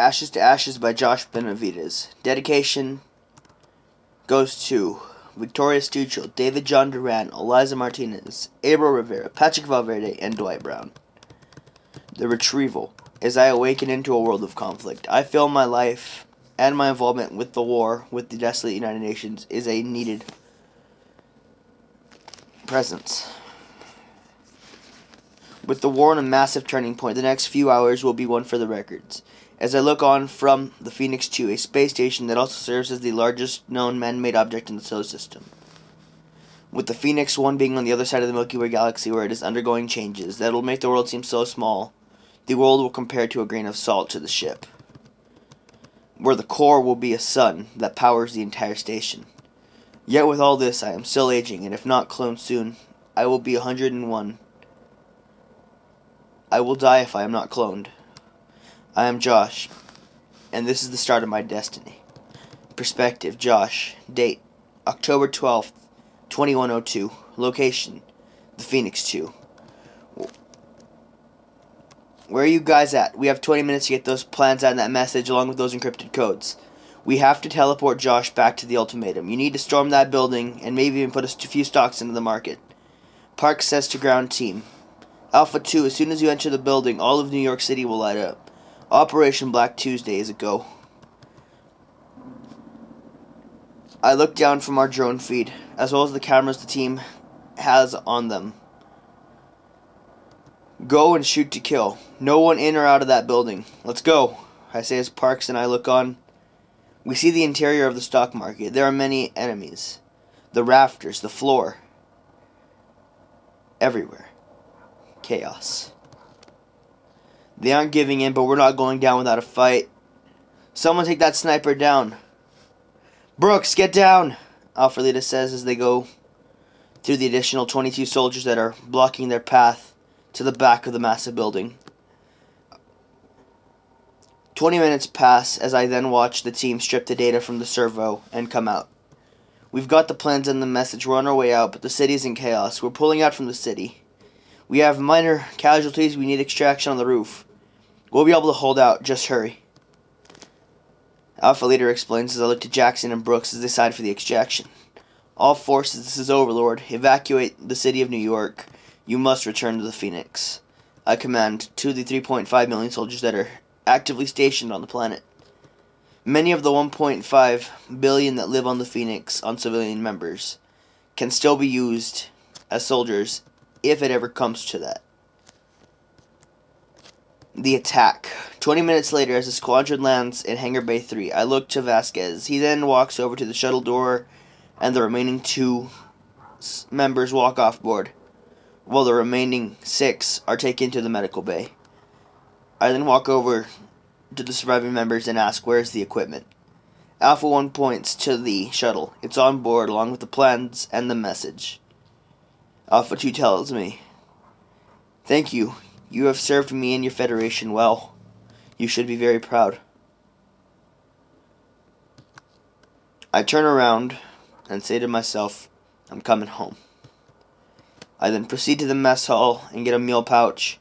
Ashes to Ashes by Josh Benavides. Dedication goes to Victoria Stuchel, David John Duran, Eliza Martinez, Abel Rivera, Patrick Valverde, and Dwight Brown. The Retrieval. As I awaken into a world of conflict, I feel my life and my involvement with the war with the desolate United Nations is a needed presence. With the war on a massive turning point, the next few hours will be one for the records. As I look on from the Phoenix 2, a space station that also serves as the largest known man-made object in the solar system. With the Phoenix 1 being on the other side of the Milky Way galaxy where it is undergoing changes that will make the world seem so small, the world will compare to a grain of salt to the ship. Where the core will be a sun that powers the entire station. Yet with all this, I am still aging, and if not cloned soon, I will be 101. I will die if I am not cloned. I am Josh, and this is the start of my destiny. Perspective, Josh. Date, October 12th, 2102. Location, the Phoenix 2. Where are you guys at? We have 20 minutes to get those plans out in that message along with those encrypted codes. We have to teleport Josh back to the ultimatum. You need to storm that building and maybe even put a few stocks into the market. Park says to ground team. Alpha 2, as soon as you enter the building, all of New York City will light up. Operation Black Tuesday is a go. I look down from our drone feed, as well as the cameras the team has on them. Go and shoot to kill. No one in or out of that building. Let's go, I say as Parks and I look on. We see the interior of the stock market. There are many enemies. The rafters, the floor. Everywhere. Chaos. They aren't giving in, but we're not going down without a fight. Someone take that sniper down. Brooks, get down, Alfreda says as they go through the additional 22 soldiers that are blocking their path to the back of the massive building. 20 minutes pass as I then watch the team strip the data from the servo and come out. We've got the plans and the message. We're on our way out, but the city's in chaos. We're pulling out from the city. We have minor casualties. We need extraction on the roof. We'll be able to hold out. Just hurry. Alpha Leader explains as I look to Jackson and Brooks as they decide for the extraction. All forces, this is Overlord. Evacuate the city of New York. You must return to the Phoenix. I command to the 3.5 million soldiers that are actively stationed on the planet. Many of the 1.5 billion that live on the Phoenix on civilian members can still be used as soldiers if it ever comes to that. The attack. 20 minutes later, as the squadron lands in Hangar Bay 3, I look to Vasquez. He then walks over to the shuttle door, and the remaining 2 members walk off board, while the remaining 6 are taken to the medical bay. I then walk over to the surviving members and ask, where is the equipment? Alpha 1 points to the shuttle. It's on board, along with the plans and the message. Alpha 2 tells me, thank you. You have served me and your Federation well. You should be very proud. I turn around and say to myself, I'm coming home. I then proceed to the mess hall and get a meal pouch,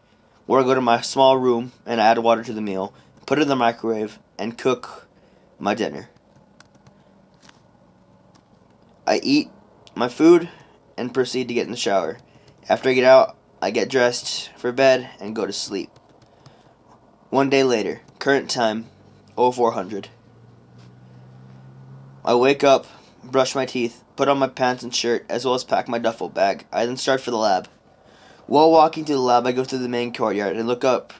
where I go to my small room and add water to the meal, put it in the microwave, and cook my dinner. I eat my food and proceed to get in the shower. After I get out, I get dressed for bed and go to sleep. One day later, current time, 0400. I wake up, brush my teeth, put on my pants and shirt, as well as pack my duffel bag. I then start for the lab. While walking to the lab, I go through the main courtyard and look up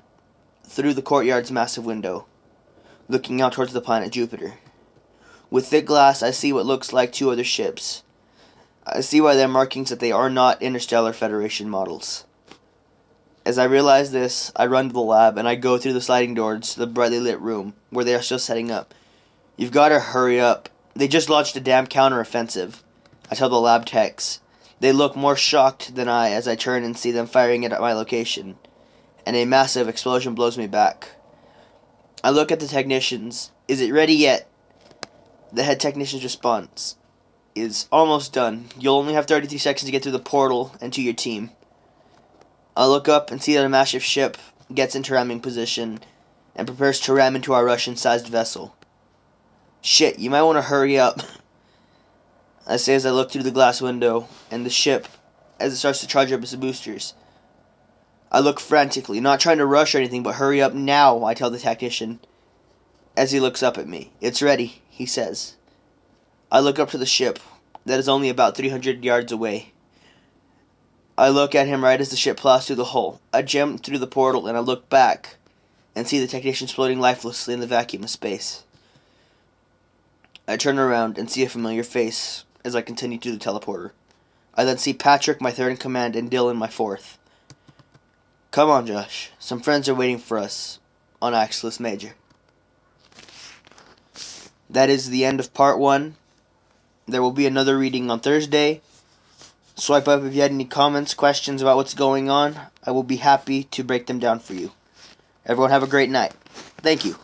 through the courtyard's massive window, looking out towards the planet Jupiter. With thick glass, I see what looks like 2 other ships. I see by their markings that they are not Interstellar Federation models. As I realize this, I run to the lab and I go through the sliding doors to the brightly lit room where they are still setting up. You've got to hurry up. They just launched a damn counteroffensive, I tell the lab techs. They look more shocked than I as I turn and see them firing it at my location, and a massive explosion blows me back. I look at the technicians. Is it ready yet? The head technician's response is almost done. You'll only have 33 seconds to get through the portal and to your team. I look up and see that a massive ship gets into ramming position and prepares to ram into our Russian-sized vessel. Shit, you might want to hurry up, I say as I look through the glass window and the ship as it starts to charge up its boosters. I look frantically, not trying to rush or anything, but hurry up now, I tell the tactician as he looks up at me. It's ready, he says. I look up to the ship that is only about 300 yards away. I look at him right as the ship plows through the hull. I jump through the portal and I look back and see the tactician floating lifelessly in the vacuum of space. I turn around and see a familiar face as I continue through the teleporter. I then see Patrick, my third in command, and Dylan, my fourth. Come on, Josh. Some friends are waiting for us on Axelis Major. That is the end of part 1. There will be another reading on Thursday. Swipe up if you had any comments, questions about what's going on. I will be happy to break them down for you. Everyone have a great night. Thank you.